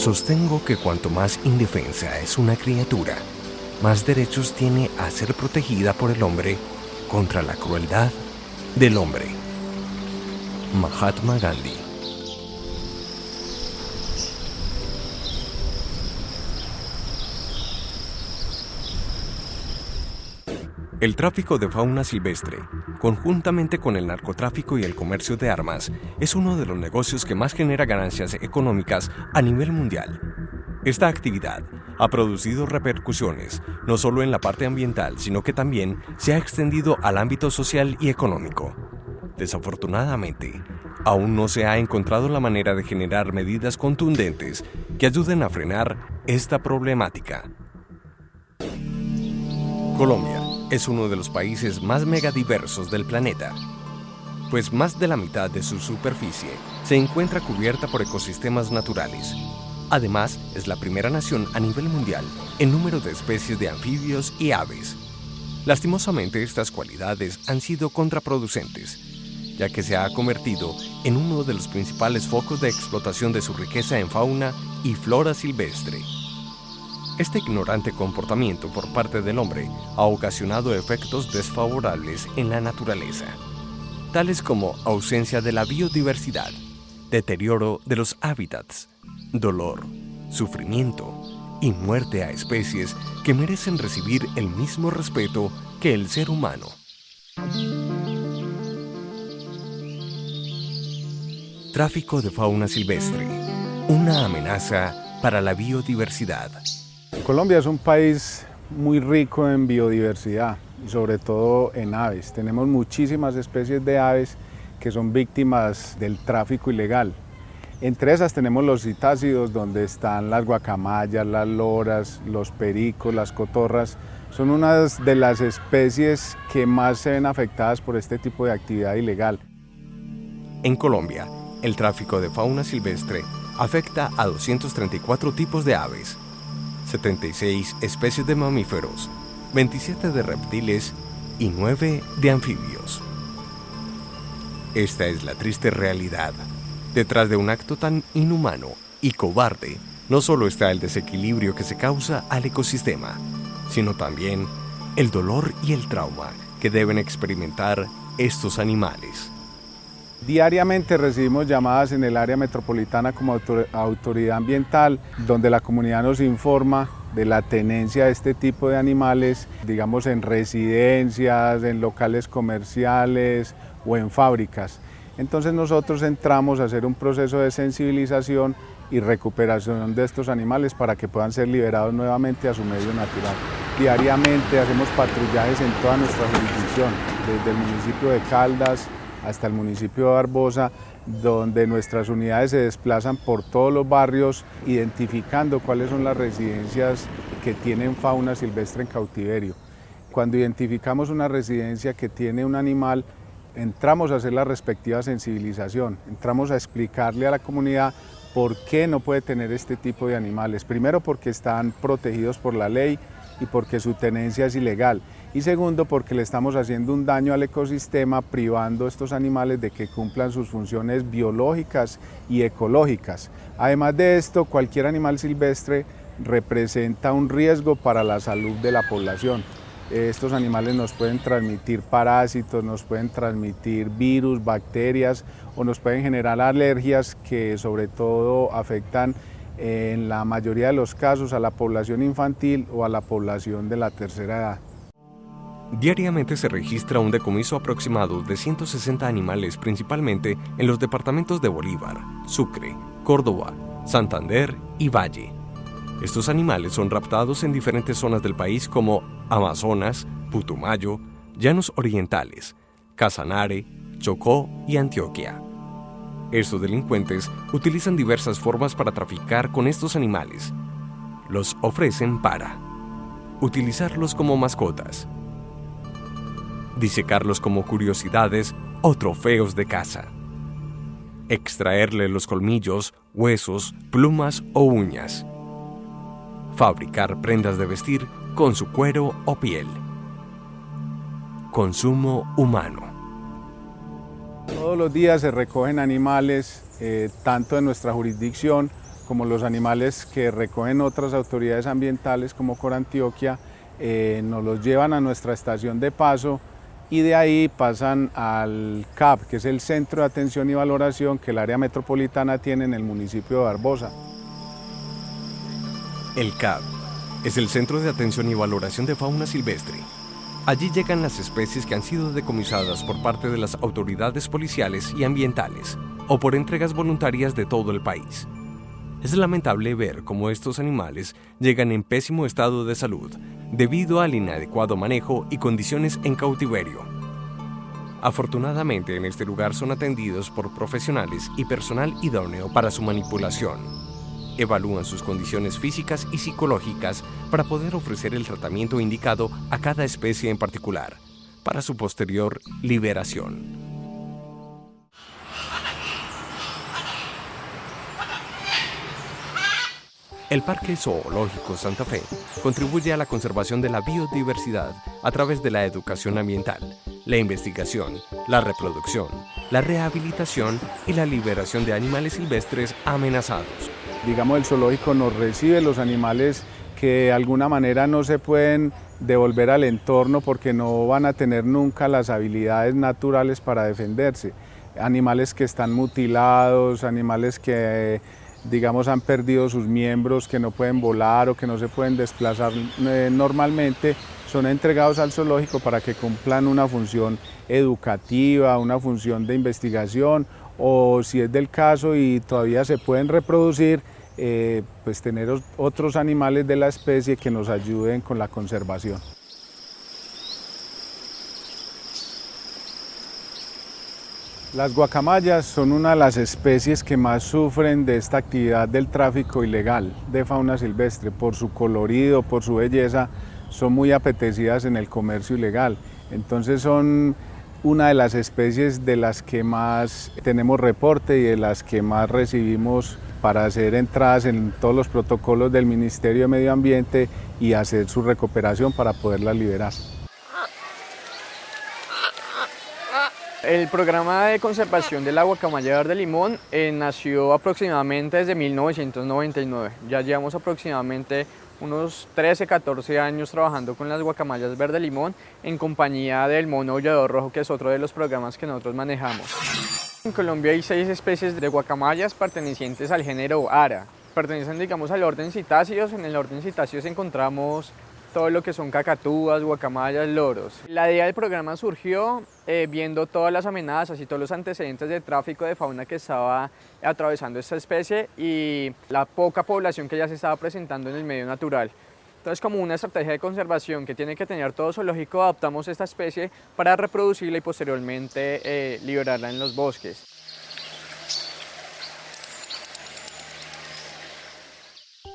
Sostengo que cuanto más indefensa es una criatura, más derechos tiene a ser protegida por el hombre contra la crueldad del hombre. Mahatma Gandhi. El tráfico de fauna silvestre, conjuntamente con el narcotráfico y el comercio de armas, es uno de los negocios que más genera ganancias económicas a nivel mundial. Esta actividad ha producido repercusiones no solo en la parte ambiental, sino que también se ha extendido al ámbito social y económico. Desafortunadamente, aún no se ha encontrado la manera de generar medidas contundentes que ayuden a frenar esta problemática. Colombia es uno de los países más megadiversos del planeta, pues más de la mitad de su superficie se encuentra cubierta por ecosistemas naturales. Además, es la primera nación a nivel mundial en número de especies de anfibios y aves. Lastimosamente, estas cualidades han sido contraproducentes, ya que se ha convertido en uno de los principales focos de explotación de su riqueza en fauna y flora silvestre. Este ignorante comportamiento por parte del hombre ha ocasionado efectos desfavorables en la naturaleza, tales como ausencia de la biodiversidad, deterioro de los hábitats, dolor, sufrimiento y muerte a especies que merecen recibir el mismo respeto que el ser humano. Tráfico de fauna silvestre, una amenaza para la biodiversidad. Colombia es un país muy rico en biodiversidad y sobre todo en aves. Tenemos muchísimas especies de aves que son víctimas del tráfico ilegal. Entre esas tenemos los citácidos, donde están las guacamayas, las loras, los pericos, las cotorras. Son unas de las especies que más se ven afectadas por este tipo de actividad ilegal. En Colombia, el tráfico de fauna silvestre afecta a 234 tipos de aves, 76 especies de mamíferos, 27 de reptiles y 9 de anfibios. Esta es la triste realidad. Detrás de un acto tan inhumano y cobarde, no solo está el desequilibrio que se causa al ecosistema, sino también el dolor y el trauma que deben experimentar estos animales. Diariamente recibimos llamadas en el área metropolitana como autoridad ambiental, donde la comunidad nos informa de la tenencia de este tipo de animales, digamos en residencias, en locales comerciales o en fábricas. Entonces nosotros entramos a hacer un proceso de sensibilización y recuperación de estos animales para que puedan ser liberados nuevamente a su medio natural. Diariamente hacemos patrullajes en toda nuestra jurisdicción, desde el municipio de Caldas hasta el municipio de Barbosa, donde nuestras unidades se desplazan por todos los barrios identificando cuáles son las residencias que tienen fauna silvestre en cautiverio. Cuando identificamos una residencia que tiene un animal, entramos a hacer la respectiva sensibilización, entramos a explicarle a la comunidad por qué no puede tener este tipo de animales. Primero, porque están protegidos por la ley y porque su tenencia es ilegal. Y segundo, porque le estamos haciendo un daño al ecosistema privando a estos animales de que cumplan sus funciones biológicas y ecológicas. Además de esto, cualquier animal silvestre representa un riesgo para la salud de la población. Estos animales nos pueden transmitir parásitos, nos pueden transmitir virus, bacterias o nos pueden generar alergias que sobre todo afectan en la mayoría de los casos a la población infantil o a la población de la tercera edad. Diariamente se registra un decomiso aproximado de 160 animales, principalmente en los departamentos de Bolívar, Sucre, Córdoba, Santander y Valle. Estos animales son raptados en diferentes zonas del país como Amazonas, Putumayo, Llanos Orientales, Casanare, Chocó y Antioquia. Estos delincuentes utilizan diversas formas para traficar con estos animales. Los ofrecen para utilizarlos como mascotas, disecarlos como curiosidades o trofeos de caza, extraerle los colmillos, huesos, plumas o uñas, fabricar prendas de vestir con su cuero o piel. Consumo humano. Todos los días se recogen animales, tanto en nuestra jurisdicción como los animales que recogen otras autoridades ambientales como Corantioquia, nos los llevan a nuestra estación de paso y de ahí pasan al CAP, que es el Centro de Atención y Valoración que el área metropolitana tiene en el municipio de Barbosa. El CAP es el Centro de Atención y Valoración de Fauna Silvestre. Allí llegan las especies que han sido decomisadas por parte de las autoridades policiales y ambientales o por entregas voluntarias de todo el país. Es lamentable ver cómo estos animales llegan en pésimo estado de salud debido al inadecuado manejo y condiciones en cautiverio. Afortunadamente, en este lugar son atendidos por profesionales y personal idóneo para su manipulación. Evalúan sus condiciones físicas y psicológicas para poder ofrecer el tratamiento indicado a cada especie en particular, para su posterior liberación. El Parque Zoológico Santa Fe contribuye a la conservación de la biodiversidad a través de la educación ambiental, la investigación, la reproducción, la rehabilitación y la liberación de animales silvestres amenazados. Digamos, el zoológico nos recibe los animales que de alguna manera no se pueden devolver al entorno porque no van a tener nunca las habilidades naturales para defenderse. Animales que están mutilados, animales que digamos han perdido sus miembros, que no pueden volar o que no se pueden desplazar normalmente, son entregados al zoológico para que cumplan una función educativa, una función de investigación o si es del caso y todavía se pueden reproducir, pues tener otros animales de la especie que nos ayuden con la conservación. Las guacamayas son una de las especies que más sufren de esta actividad del tráfico ilegal de fauna silvestre. Por su colorido, por su belleza, son muy apetecidas en el comercio ilegal. Entonces son una de las especies de las que más tenemos reporte y de las que más recibimos para hacer entradas en todos los protocolos del Ministerio de Medio Ambiente y hacer su recuperación para poderlas liberar. El programa de conservación de la guacamaya verde limón nació aproximadamente desde 1999. Ya llevamos aproximadamente unos 13, 14 años trabajando con las guacamayas verde limón en compañía del mono aullador rojo, que es otro de los programas que nosotros manejamos. En Colombia hay 6 especies de guacamayas pertenecientes al género Ara. Pertenecen, digamos, al orden Citáceos. En el orden Citáceos encontramos todo lo que son cacatúas, guacamayas, loros. La idea del programa surgió viendo todas las amenazas y todos los antecedentes de tráfico de fauna que estaba atravesando esta especie y la poca población que ya se estaba presentando en el medio natural. Entonces, como una estrategia de conservación que tiene que tener todo zoológico, adoptamos esta especie para reproducirla y posteriormente liberarla en los bosques.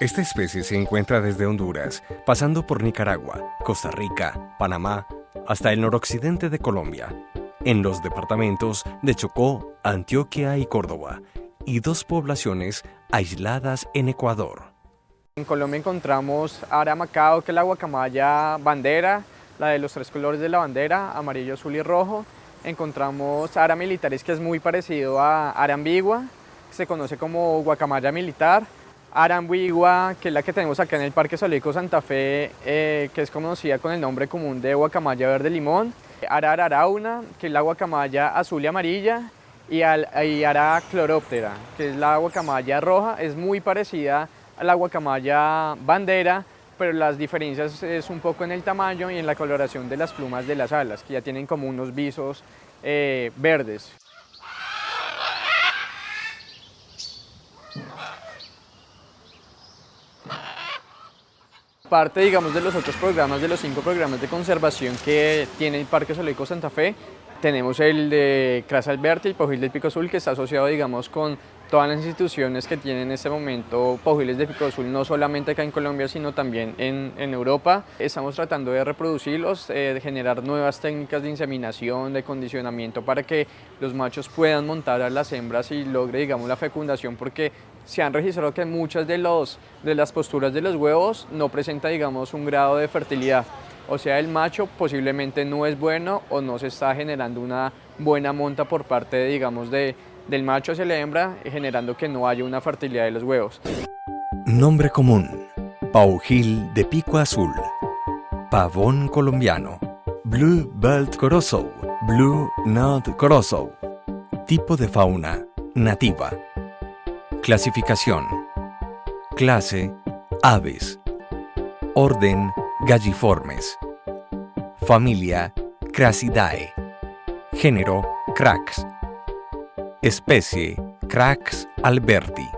Esta especie se encuentra desde Honduras, pasando por Nicaragua, Costa Rica, Panamá, hasta el noroccidente de Colombia, en los departamentos de Chocó, Antioquia y Córdoba, y 2 poblaciones aisladas en Ecuador. En Colombia encontramos Ara macao, que es la guacamaya bandera, la de los 3 colores de la bandera, amarillo, azul y rojo. Encontramos Ara militaris, que es muy parecido a Ara ambigua, que se conoce como guacamaya militar. Ara ambigua, que es la que tenemos acá en el Parque Zoológico Santa Fe, que es conocida con el nombre común de guacamaya verde limón. Ara ararauna, que es la guacamaya azul y amarilla. Y Ara chloroptera, que es la guacamaya roja. Es muy parecida a la guacamaya bandera, pero las diferencias es un poco en el tamaño y en la coloración de las plumas de las alas, que ya tienen como unos visos verdes. Parte, digamos, de los otros programas, de los 5 programas de conservación que tiene el Parque Zoológico Santa Fe, tenemos el de Crasa Alberti, el pajil del pico azul, que está asociado, digamos, con todas las instituciones que tienen en este momento pajiles de pico azul, no solamente acá en Colombia, sino también en Europa. Estamos tratando de reproducirlos, de generar nuevas técnicas de inseminación, de condicionamiento para que los machos puedan montar a las hembras y logre, digamos, la fecundación, porque se han registrado que muchas de las posturas de los huevos no presenta, digamos, un grado de fertilidad. O sea, el macho posiblemente no es bueno o no se está generando una buena monta por parte, digamos, de del macho hacia la hembra, generando que no haya una fertilidad de los huevos. Nombre común: paujil de pico azul, pavón colombiano, Blue Belt Corozo, Blue Knot Corozo. Tipo de fauna: nativa. Clasificación: clase: aves. Orden: galliformes. Familia: Crassidae. Género: Crax. Especie: Crax alberti.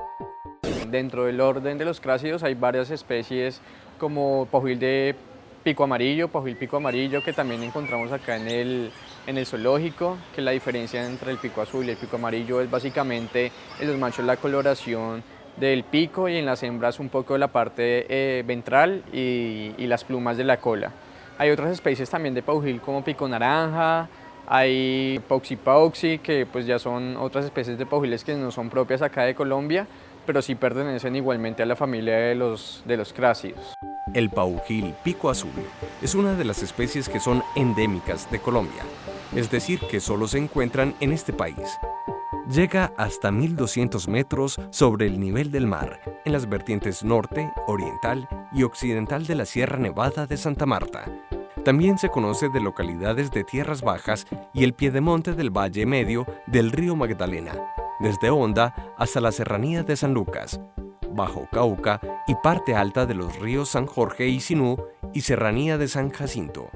Dentro del orden de los crásidos hay varias especies como paujil de pico amarillo, paujil pico amarillo, que también encontramos acá en el zoológico, que la diferencia entre el pico azul y el pico amarillo es básicamente en los machos la coloración del pico y en las hembras un poco la parte ventral y las plumas de la cola. Hay otras especies también de paujil como pico naranja, hay pauxi, que pues ya son otras especies de paujiles que no son propias acá de Colombia, pero sí pertenecen igualmente a la familia de los crásidos. El paujil pico azul es una de las especies que son endémicas de Colombia, es decir, que solo se encuentran en este país. Llega hasta 1.200 metros sobre el nivel del mar, en las vertientes norte, oriental y occidental de la Sierra Nevada de Santa Marta. También se conoce de localidades de tierras bajas y el piedemonte del Valle Medio del río Magdalena, desde Honda hasta la serranía de San Lucas, Bajo Cauca y parte alta de los ríos San Jorge y Sinú y serranía de San Jacinto.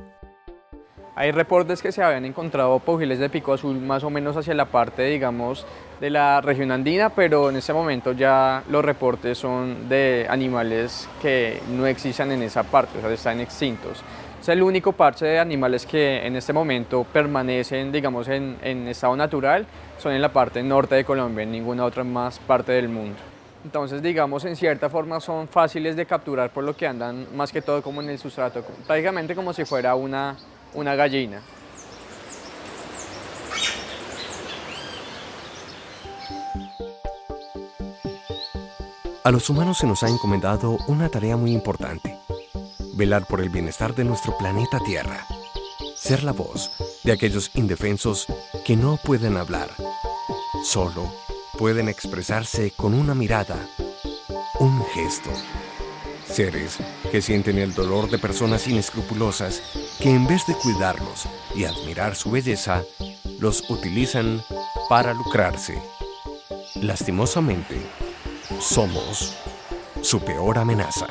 Hay reportes que se habían encontrado paujiles de pico azul más o menos hacia la parte, digamos, de la región andina, pero en este momento ya los reportes son de animales que no existen en esa parte, o sea, están extintos. Es el único parche de animales que en este momento permanecen, digamos, en estado natural, son en la parte norte de Colombia, en ninguna otra más parte del mundo. Entonces, digamos, en cierta forma son fáciles de capturar por lo que andan más que todo como en el sustrato, prácticamente como si fuera una gallina. A los humanos se nos ha encomendado una tarea muy importante: velar por el bienestar de nuestro planeta Tierra, ser la voz de aquellos indefensos que no pueden hablar, solo pueden expresarse con una mirada, un gesto. Seres que sienten el dolor de personas inescrupulosas que en vez de cuidarlos y admirar su belleza, los utilizan para lucrarse. Lastimosamente, somos su peor amenaza.